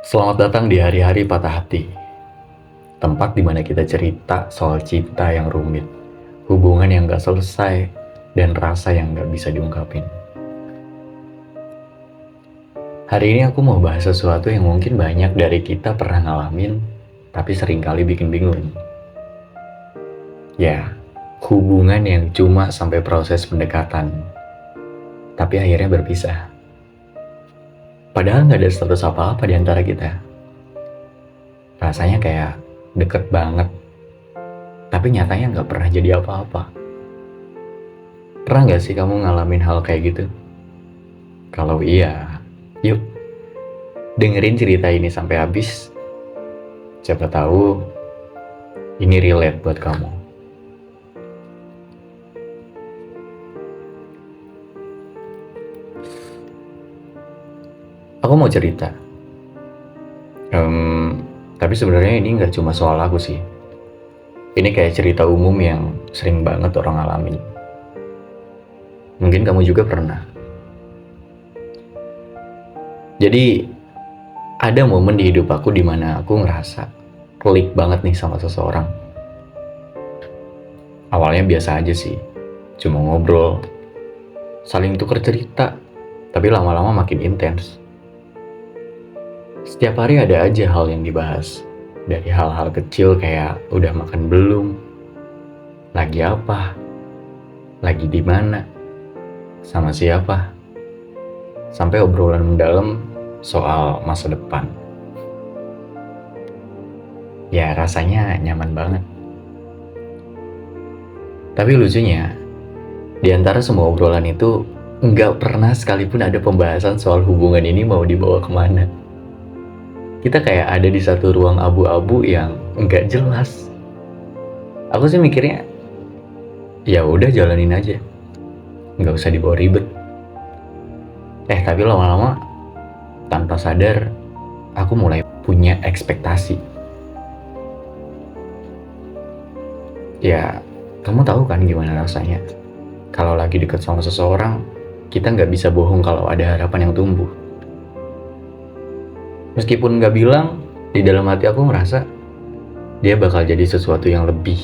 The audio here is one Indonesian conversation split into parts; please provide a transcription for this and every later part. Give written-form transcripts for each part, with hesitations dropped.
Selamat datang di hari-hari patah hati, tempat di mana kita cerita soal cinta yang rumit, hubungan yang gak selesai, dan rasa yang gak bisa diungkapin. Hari ini aku mau bahas sesuatu yang mungkin banyak dari kita pernah ngalamin, tapi seringkali bikin bingung. Ya, hubungan yang cuma sampai proses pendekatan, tapi akhirnya berpisah. Padahal gak ada status apa-apa di antara kita. Rasanya kayak deket banget, tapi nyatanya nggak pernah jadi apa-apa. Pernah nggak sih kamu ngalamin hal kayak gitu? Kalau iya, yuk dengerin cerita ini sampai habis. Siapa tahu ini relate buat kamu. Aku mau cerita. Tapi sebenarnya ini nggak cuma soal aku sih. Ini kayak cerita umum yang sering banget orang alamin. Mungkin kamu juga pernah. Jadi ada momen di hidup aku dimana aku ngerasa klik banget nih sama seseorang. Awalnya biasa aja sih, cuma ngobrol, saling tuker cerita, tapi lama-lama makin intens. Setiap hari ada aja hal yang dibahas, dari hal-hal kecil kayak udah makan belum, lagi apa, lagi di mana, sama siapa, sampai obrolan mendalam soal masa depan. Ya rasanya nyaman banget. Tapi lucunya, di antara semua obrolan itu nggak pernah sekalipun ada pembahasan soal hubungan ini mau dibawa kemana. Kita kayak ada di satu ruang abu-abu yang nggak jelas. Aku sih mikirnya, ya udah jalanin aja, nggak usah dibawa ribet. Tapi lama-lama tanpa sadar, aku mulai punya ekspektasi. Ya, kamu tahu kan gimana rasanya? Kalau lagi deket sama seseorang, kita nggak bisa bohong kalau ada harapan yang tumbuh. Meskipun nggak bilang, di dalam hati aku ngerasa dia bakal jadi sesuatu yang lebih.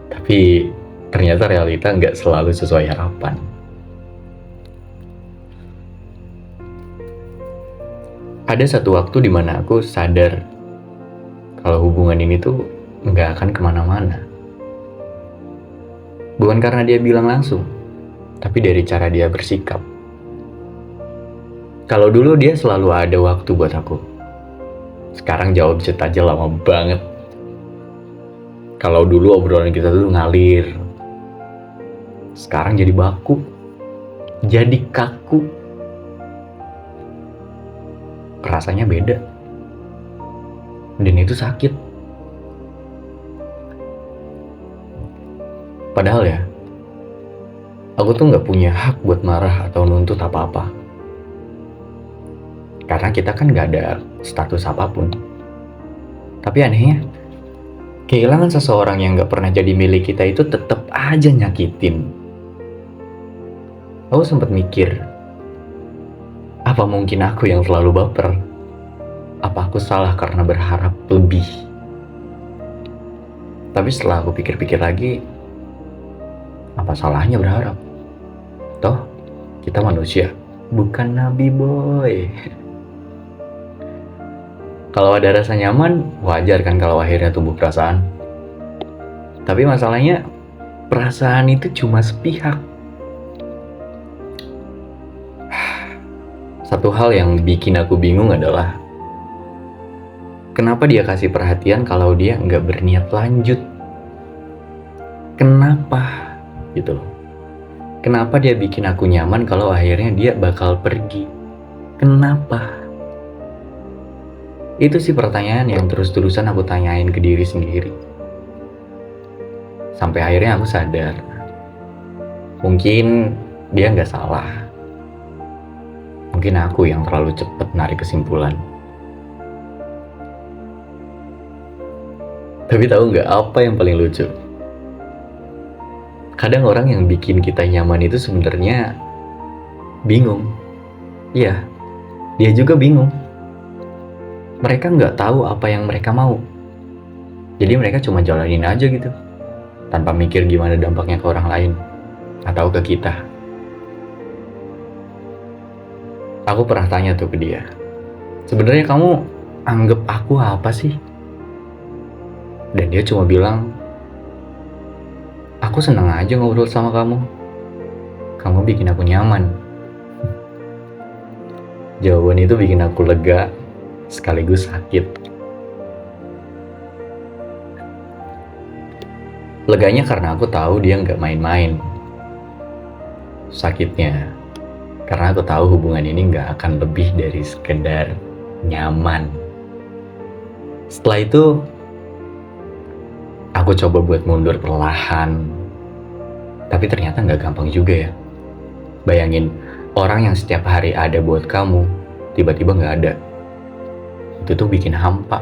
Tapi ternyata realita nggak selalu sesuai harapan. Ada satu waktu di mana aku sadar kalau hubungan ini tuh nggak akan kemana-mana. Bukan karena dia bilang langsung, tapi dari cara dia bersikap. Kalau dulu dia selalu ada waktu buat aku. Sekarang jawab chat aja lama banget. Kalau dulu obrolan kita tuh ngalir. Sekarang jadi baku. Jadi kaku. Rasanya beda. Dan itu sakit. Padahal ya, aku tuh gak punya hak buat marah atau nuntut apa-apa. Karena kita kan gak ada status apapun. Tapi anehnya, kehilangan seseorang yang gak pernah jadi milik kita itu tetap aja nyakitin. Aku sempat mikir, apa mungkin aku yang selalu baper? Apa aku salah karena berharap lebih? Tapi setelah aku pikir-pikir lagi, apa salahnya berharap? Toh, kita manusia, bukan nabi boy. Kalau ada rasa nyaman, wajar kan kalau akhirnya tumbuh perasaan. Tapi masalahnya, perasaan itu cuma sepihak. Satu hal yang bikin aku bingung adalah kenapa dia kasih perhatian kalau dia nggak berniat lanjut? Kenapa? Gitu loh. Kenapa dia bikin aku nyaman kalau akhirnya dia bakal pergi? Kenapa? Itu sih pertanyaan yang terus-terusan aku tanyain ke diri sendiri. Sampai akhirnya aku sadar, mungkin dia nggak salah. Mungkin aku yang terlalu cepat narik kesimpulan. Tapi tahu nggak apa yang paling lucu? Kadang orang yang bikin kita nyaman itu sebenarnya bingung. Iya, dia juga bingung. mereka nggak tahu apa yang mereka mau. Jadi mereka cuma jalanin aja gitu, tanpa mikir gimana dampaknya ke orang lain atau ke kita. Aku pernah tanya tuh ke dia, sebenarnya kamu anggap aku apa sih? Dan dia cuma bilang, aku senang aja ngobrol sama kamu. Kamu bikin aku nyaman. Jawaban itu bikin aku lega, sekaligus sakit. Leganya karena aku tahu dia nggak main-main. Sakitnya, karena aku tahu hubungan ini nggak akan lebih dari sekedar nyaman. Setelah itu, aku coba buat mundur perlahan. Tapi ternyata nggak gampang juga ya. Bayangin, orang yang setiap hari ada buat kamu, tiba-tiba nggak ada. Itu tuh bikin hampa.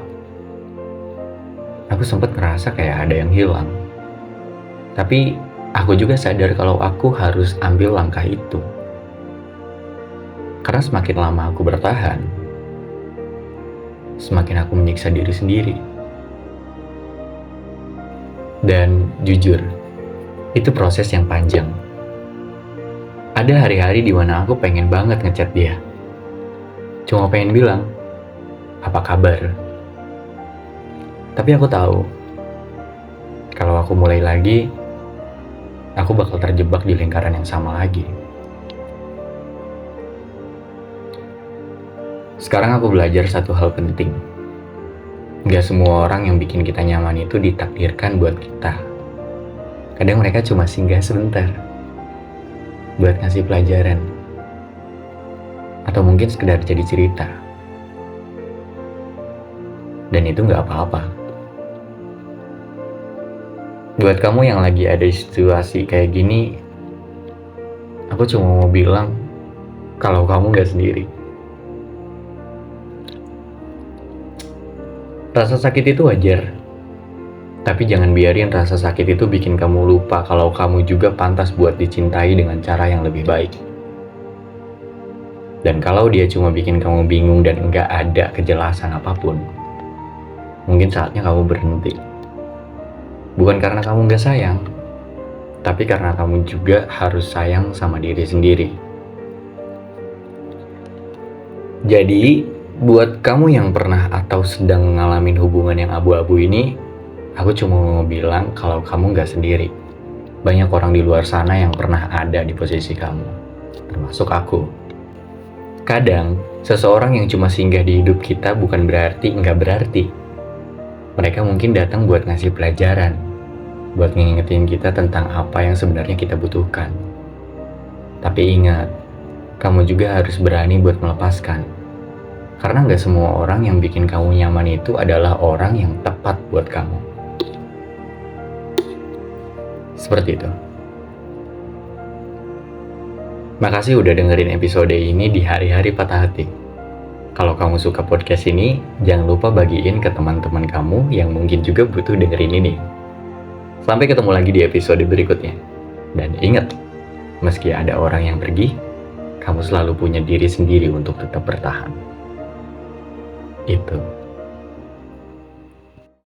Aku sempat ngerasa kayak ada yang hilang. Tapi aku juga sadar kalau aku harus ambil langkah itu. Karena semakin lama aku bertahan, semakin aku menyiksa diri sendiri. Dan jujur, itu proses yang panjang. Ada hari-hari di mana aku pengen banget ngechat dia. Cuma pengen bilang, apa kabar? Tapi aku tahu, kalau aku mulai lagi, aku bakal terjebak di lingkaran yang sama lagi. Sekarang aku belajar satu hal penting. Gak semua orang yang bikin kita nyaman itu ditakdirkan buat kita. Kadang mereka cuma singgah sebentar, buat ngasih pelajaran. Atau mungkin sekedar jadi cerita. Dan itu gak apa-apa. Buat kamu yang lagi ada di situasi kayak gini, aku cuma mau bilang kalau kamu gak sendiri. Rasa sakit itu wajar, tapi jangan biarin rasa sakit itu bikin kamu lupa kalau kamu juga pantas buat dicintai dengan cara yang lebih baik. Dan kalau dia cuma bikin kamu bingung dan nggak ada kejelasan apapun, mungkin saatnya kamu berhenti. Bukan karena kamu nggak sayang, tapi karena kamu juga harus sayang sama diri sendiri. Jadi, buat kamu yang pernah atau sedang ngalamin hubungan yang abu-abu ini, aku cuma mau bilang kalau kamu nggak sendiri. Banyak orang di luar sana yang pernah ada di posisi kamu, termasuk aku. Kadang, seseorang yang cuma singgah di hidup kita bukan berarti nggak berarti. Mereka mungkin datang buat ngasih pelajaran, buat ngingetin kita tentang apa yang sebenarnya kita butuhkan. Tapi ingat, kamu juga harus berani buat melepaskan. Karena nggak semua orang yang bikin kamu nyaman itu adalah orang yang tepat buat kamu. Seperti itu. Makasih udah dengerin episode ini di hari-hari patah hati. Kalau kamu suka podcast ini, jangan lupa bagiin ke teman-teman kamu yang mungkin juga butuh dengerin ini. Sampai ketemu lagi di episode berikutnya. Dan ingat, meski ada orang yang pergi, kamu selalu punya diri sendiri untuk tetap bertahan. Itu.